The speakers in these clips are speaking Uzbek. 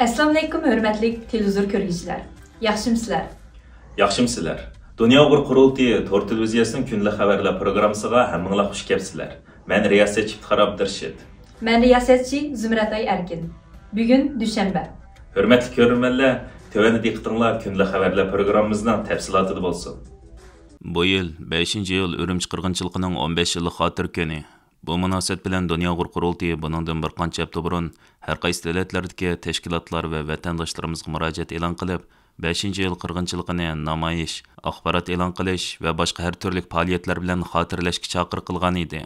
Assalamu alaykum hörmətli televizor görgücülər. Yaxşımsızlar? Yaxşımsızlar. Dünya Uyg'ur Qurultayı Tor televiziyasining kunlik xabarlar programmasiga hammanglar xush kelibsizlar. Men riyosatchi Iftixor Abdurashid. Men riyosatchi Zumratay Erkin. Bugun dushanba. Hörmətli ko'ruvchilar, tövəndə diqqətinizlər kunlik xabarlar programmamızın təfsilatı bo'lsin. Bu yıl 5 iyul Ürümçi qirg'inchiligining 15 yillik xotir kuni. Bu munosabat bilan Dünya Uyg'ur Qurultayı buningdan bir qancha hafta burun har qaysi davlatlardagi tashkilotlar va vatandoshlarimizga murojaat e'lon qilib, 5 yil qirg'inchiligini namoyish, axborot e'lon qilish va boshqa har turli faoliyatlar bilan xotirlashga chaqiriq qilgan edi.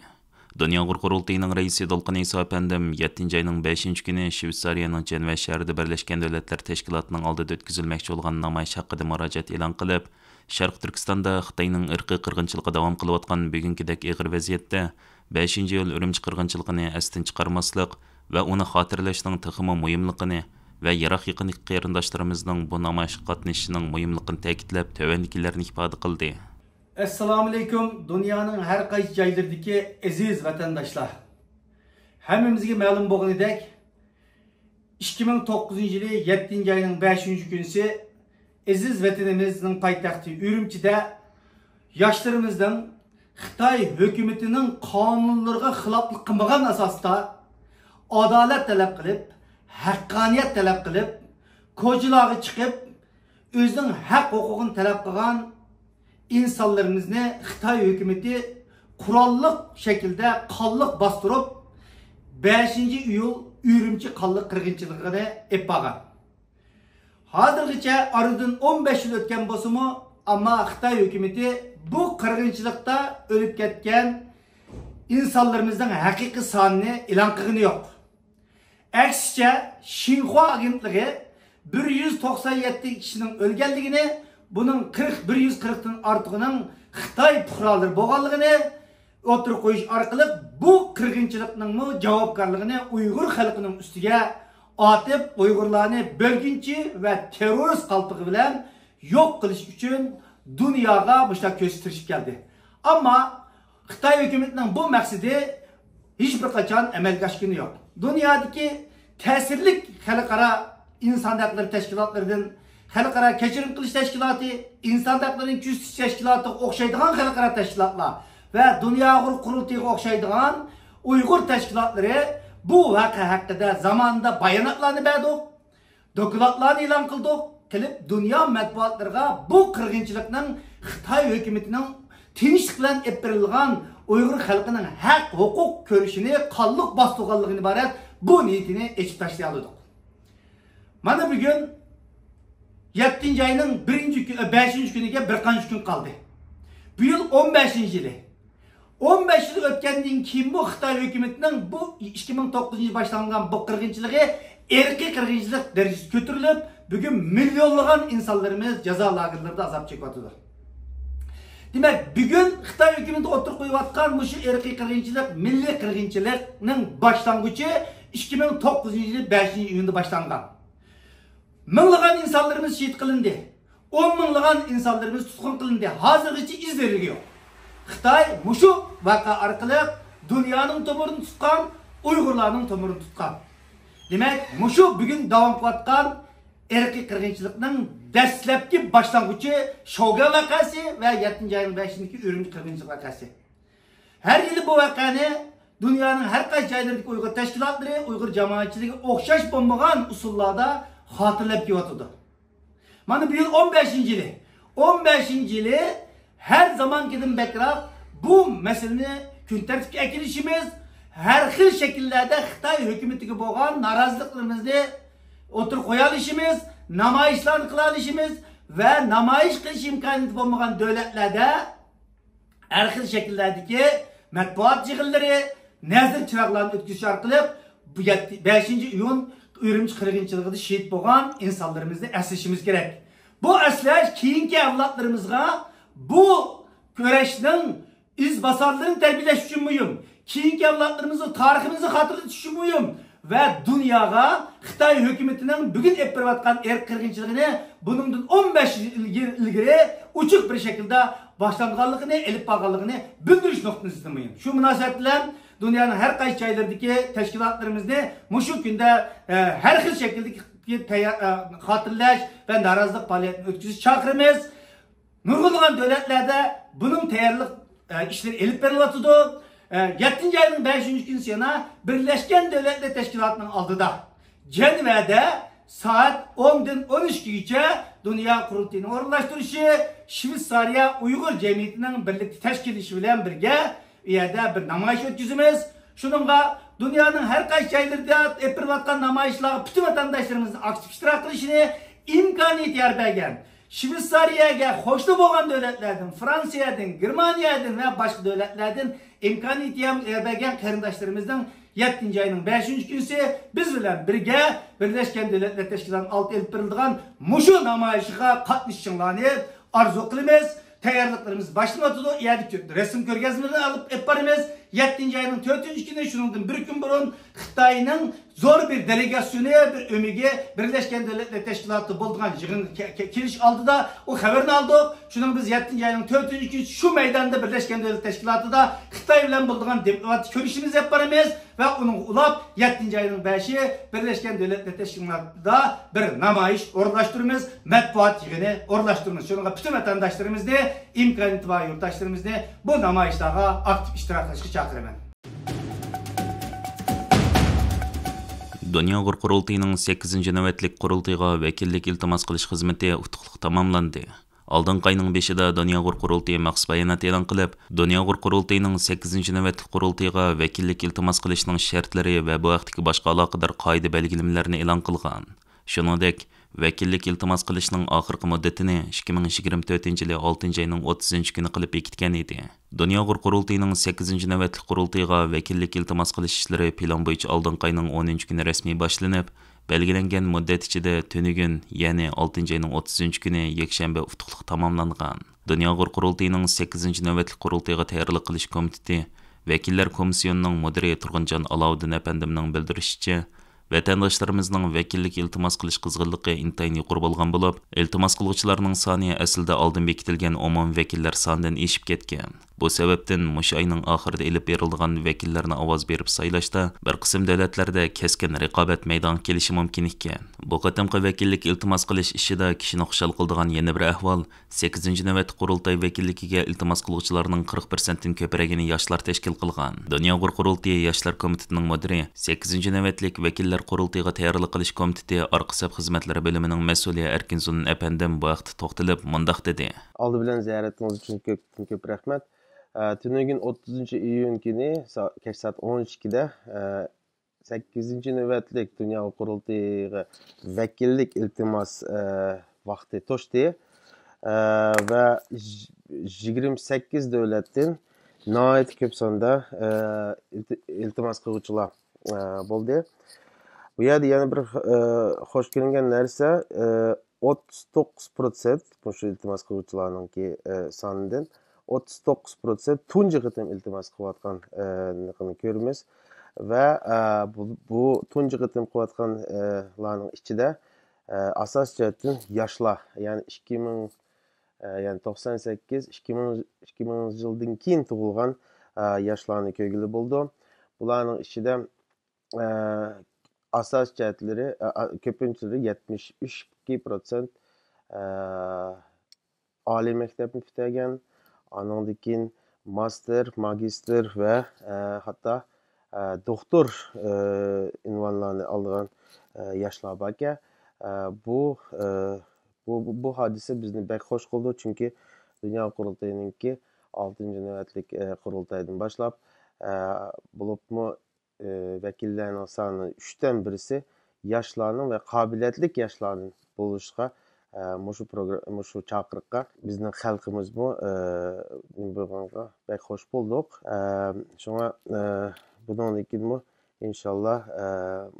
Dünya Uyg'ur Qurultayining raisi Dolqin Iso apandim 7 oyning 5 kuni Shveysariyaning Jeneva shahrida Birlashgan Davlatlar Tashkilotining oldida o'tkazilmoqchi bo'lgan namoyish haqida murojaat e'lon qilib, Sharq Turkistonda Xitoyning irqiy qirg'inchiligi davom qilayotgan bugünkidek ig'ir vaziyatda 5 yil Ürümçi qirg'inchiligini asdan chiqarmaslik va uni xotirlashning texmi muhimligini va yiroq yaqin qarindoshlarimizning bu namoyishga qatnashishining muhimligini ta'kidlab, tovandikilarni ifoda qildi. Assalamu alaykum dunyoning har qaysi joylaridagi aziz vatandoshlar. Hammamizga ma'lum bo'lganidek 2009 yili 7 oyning 5-kunisi aziz vatanimizning poytaxti Ürümçida yoshlarimizdan Xitoy hukumatining qonunlariga xiloflik qilmagan asosda adolat talab qilib, haqqoniyat talab qilib, ko'chalarga chiqib, o'zining haq huquqini talab qilgan insonlarimizni Xitoy hukumati qurolli shaklda qonliq bostirib 5-iyul Ürümçi qonliq qirg'inchiligini epagan. Hozirgacha oradan 15 yil o'tgan bo'lsa-mu, ammo Xitoy hukumati bu qirg'inchilikda o'lib ketgan insonlarimizning haqiqiy sonini e'lon qilgani yo'q. Aksicha Xinhua agentligi 197 kishining o'lganligini, buning 140 dan ortig'ining Xitoy fuqarolari bo'lganligini o'tirib qo'yish orqali bu qirg'inchilikning javobgarligini Uyg'ur xalqining ustiga atib, Uyg'urlarni bo'lginchi va terrorist qalpig'i bilan yo'q qilish uchun dunyoga mushta ko'rsatib keldi. Ammo Xitoy hukumatining bu maqsadi hech bir qachon amalga oshgani yo'q. Dunyodagi ta'sirli xalqaro inson huquqlari tashkilotlaridan xalqaro kechirim qilish tashkiloti, inson huquqlarining kuzatish tashkilotiga o'xshaydigan xalqaro tashkilotlar va Dünya Uyg'ur Qurultayiga o'xshaydigan Uyg'ur tashkilotlari bu voqea haqida zamonda bayonotlarni berdik, dokladlarni e'lon qildik. Qilib dunyo matbuotlariga bu qirg'inchilikning Xitoy hukumatining tinchlik bilan epirilgan Uyg'ur xalqining haq huquq ko'rishini qonliq bostirganligidan iborat bu niyatini echib tashlay oldik. Mana bugun 7 oyning 5-kuniga bir qancha kun qoldi. Bu yil 15-yili. 15 yil o'tgandan keyin bu Xitoy hukumatining bu 2009 yil boshlangan bu qirg'inchiligi erkiy qirg'inchilik darajasiga ko'tarilib, bugün milyonlagan insonlarimiz jazo lagerlarida azob chekyapti. Demak, bugün Xitoy hukumati o'tirib qo'yayotgan bu erkiy qirg'inchilik, milliy qirg'inchilikning boshlang'ichi 2009 yil 5-iyunda boshlangan. Minglagan insonlarimiz shahid qilindi. 10 minglagan insonlarimiz tutqun qilindi. Hozirgacha izlari yo'q. Xitoy mushu voqea orqali dunyoning to'mirini tutgan, Uyg'urlarning to'mirini tutgan. Demak, mushu bugun davom qilayotgan erkiy qirg'inchilikning dastlabki boshlang'ichi Shogan voqeasi va 7 oyning 5-ki Ürümçi qirg'inchilik voqeasi. Har yili bu voqeani dunyoning har qaysi joylaridagi Uyg'ur tashkilotlari, Uyg'ur jamoatchiligi o'xshash bo'lmagan usullarda xotirlab kelyapti. Mana bu yil 15-yili. 15-yili her zamankidan bekroq bu masalani kun tartibga kelishimiz, har xil shakllarda Xitoy hukumatiga bo'lgan noroziliklarimizni o'tirib qo'ya olishimiz, namoyishlarni qila olishimiz va namoyish qilish imkoniyati bo'lmagan davlatlarda har xil shakllardagi matbuot yig'inlari, nazr chiroqlarni o'tkazish orqali bu 5-iyun Ürümçi qirg'inchiligida shahid bo'lgan insonlarimizni eslashimiz kerak. Bu eslash keyingi avlodlarimizga bu kurashning izbosarlarini tarbiyalash uchun muhim. Keyingi avlodlarimizni tariximizni xotirlatish uchun muhim. Ve dunyoga Xitoy hukumatining bugun epirayotgan qirg'inchiligini buningdan 15 yil ilgari uchuq bir shaklda boshlanganligini, elib borganligini bildirish nuqtasida muhim. Shu munosabat bilan dunyoning har qaysi joylaridagi tashkilotlarimizni mushu kunda har xil shakldagi hatırlaş ve narazılık faaliyetini ötküzüş çağırırız. Nurgulgan devletlerde bunun tayarlılık işleri elip verilatıdı. 7. ayının 5. gün yana Birleşken Devletler Teşkilatı'nın aldıda Cenev'de saat 10'dan 13'ge Dünya Kurultayı'nın orunlaştırışı Şveysariya Uygur Cemiyeti'nin birlikte teşkil işi bilen birge yerde bir namayış ötküzümüz. Şununla dünyanın her kaç yerlerinde yapılan namayışlarla bütün vatandaşlarımızın aktif iştirak kılışını imkaniyet yer bergen. Şveysariyaga hoşnut bo'lgan devletlerden, Fransa'dan, Germaniyadan ve başka devletlerden imkaniyet yer bergen qarindoshlarımızdan 7. ayının 5. günüse biz bilen birge Birleşken Devletler Teşkilatı'nın altı elip berildiğin muşu namayışıga katlaşışınlarını arzu kılımız. Tayarlıklarımız başlamadıdı. İyadik resim körgezmelerini alıp yaparımız. 7. ayının 4. günü şunun bir gün burun Xitay'ın zor bir delegasyonu bir ömüge Birleşken Devletler Teşkilatı bulduğun yığın kiriş aldı da o haberini aldık. Şunun biz 7. ayının 4. günü şu meydanda Birleşken Devletler Teşkilatı da Xitay ile bulduğun diplomatik görüşümüz yaparımız ve onun ulap 7. ayının 5'i Birleşken Devletler Teşkilatı'da bir namayış orlaştırmamız, matbuat yığını orlaştırmamız. Şununla bütün vatandaşlarımızda imkaniyeti var yurttaşlarımızda bu namayışlara aktif iştirak etişi çağırıyorum. Dünya Uyg'ur Qurultayı'nın 8. navbatlik qurultayga vekillik iltimos qilish xizmati utuqliq tamamlandi. Aldınqı ayının 5'ida Dünya Uyg'ur Qurultayı maxsus bayonot e'lon qilib, Dünya Uyg'ur Qurultayı'nın 8. navbatlik qurultayga vekillik iltimos qilishning shartlari va bu vaqtdagi boshqa aloqador qoida belgilamalarini e'lon qilgan. Shuningdek, vekillik iltimos qilishning oxirgi muddatini 2024 yili 6 ayning 30 kuni qilib bekitgan edi. Dünya Uyg'ur Qurultayı'nın 8. navbatlik qurultayga vekillik iltimos qilish ishlari plan bo'yicha aldınqı ayning 10 kuni rasmiy boshlanib, belgilangan muddat ichida tunugun, ya'ni 6 ayning 30 kuni yakshanba utuqliq tamomlangan. Dünya Uyg'ur Qurultayı'nın 8. navbatlik qurultayga tayyorlik qilish komiteti vakillar komissiyonining mudiri Turg'unjon Alovuddin apandimning bildirishicha, vatandoshlarımızның vekillik iltimos qilish qizg'inligi intayin yuqori bo'lgan bo'lib, iltimos qiluvchilarning soni aslida oldin bekitilgan umum vakillar sonidan eshib ketgan. Bu sababdan mush ayning oxirida elib berilgan vakillarni ovoz berib saylashda bir qism davlatlarda keskin raqobat maydonga kelishi mumkin ekan. Bu qatimqi vakillik iltimos qilish ishida kishini xushal qildigan yana bir ahvol 8. navbat qurultay vakilligiga iltimos qiluvchilarning 40%dan ko'pragini yoshlar tashkil qilgan. Dünya Uyg'ur Qurultayı yoshlar komitetining mudiri 8. navbatlik vakillar qurultayga tayyorlik qilish komiteti orqa saf xizmatlari bo'limining mas'uli Erkinzun apandim bu vaqtda to'xtalib mundaq dedi. Aldı bilen ziyaretiniz için köp rahmet. Tünügün 30. iyun günü keç saat 12'de 8. nöbetlik Dünya Uyg'ur Qurultayı'ga vekillik iltimas vakti toştu ve 28 devletin nihayet köp sonda iltimas kılgıçılar oldu. Bu yerde yani bir hoş görüngen nerse 39% bu şu iltimas kılgıçılarının ki sanından 39% tunji qitim iltimos qilayotganligini ko'ramiz va bu tunji qitim qilayotganlarning ichida asos jihatdan yoshlar, ya'ni 2000 yani 98 2000 yildan keyin tug'ilgan yoshlarni ko'rgili bo'ldi. Bularning ichida asos jihatlari ko'pinchalik 73% oliy maktabni bitirgan, anondikin master, magister ve hatta doktor ünvanlarını alınan yaşlar barken bu hadise bizni bek hoş oldu çünkü Dünya Qurultayı'nınki 6. nöbetlik qurultaydan başlap bulup mu vekillerinin sanı 3'ten birisi yaşlarının ve kabiliyetlik yaşlarının buluşka Muşu çakırıqqa bizning xalqimiz bu bo'lganga bek hoş bulduk. Şuna bundan keyin inşallah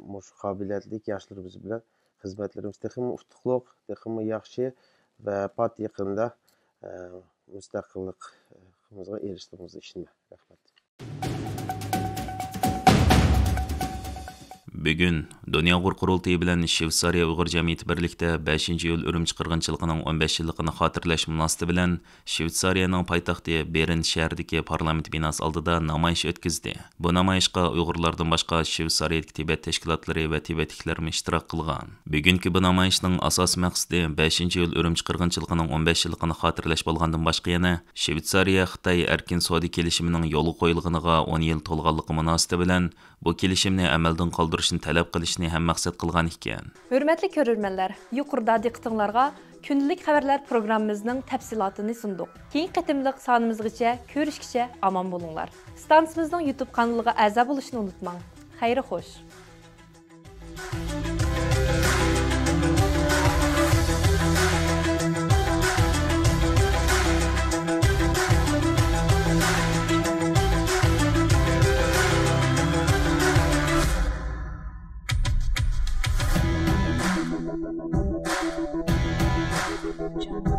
muşu kabiliyetlik yoshlarimiz bilan xizmatlarimiz texmi utuqliq, texmi yaxshi va pat yaqinda mustaqilligimizga erishishimizni ishlayman. Rahmat. Bugun Dünya Uyghur Qurultayı bilan Shveysariya Uyg'ur jamiyati birlikda 5-iyul Urumchi qirg'inchiligining 15-yilligini xotirlash munosabati bilan Shveysariyaning poytaxti Bern shahridagi parlament binosi oldida namoyish o'tkazdi. Bu namoyishga Uyg'urlardan boshqa Shveysariyadagi Tibet tashkilotlari va tibetiklar ishtirok qilgan. Bugungi bu namoyishning asosiy maqsadi 5-iyul Urumchi qirg'inchiligining 15-yilligini xotirlash bo'lgandan boshqa yana Shveysariya Xitoy erkin savdo kelishimining yo'li qo'yilganiga 10 yil to'lganligi munosabati bilan bu kelishimni amaldan qoldirishni talab qilishni ham maqsad qilgan ekan. Hörmətli görürmənlər, yuqurda diqqətinizlərə gündəlik xəbərlər proqramımızın təfsilatını sunduq. Keyinki qətimlik sanımızgacha görüşkiçə aman bolunlar. Stansiyamızın YouTube kanalına əza oluşunu unutmayın. Xeyri xoş. John.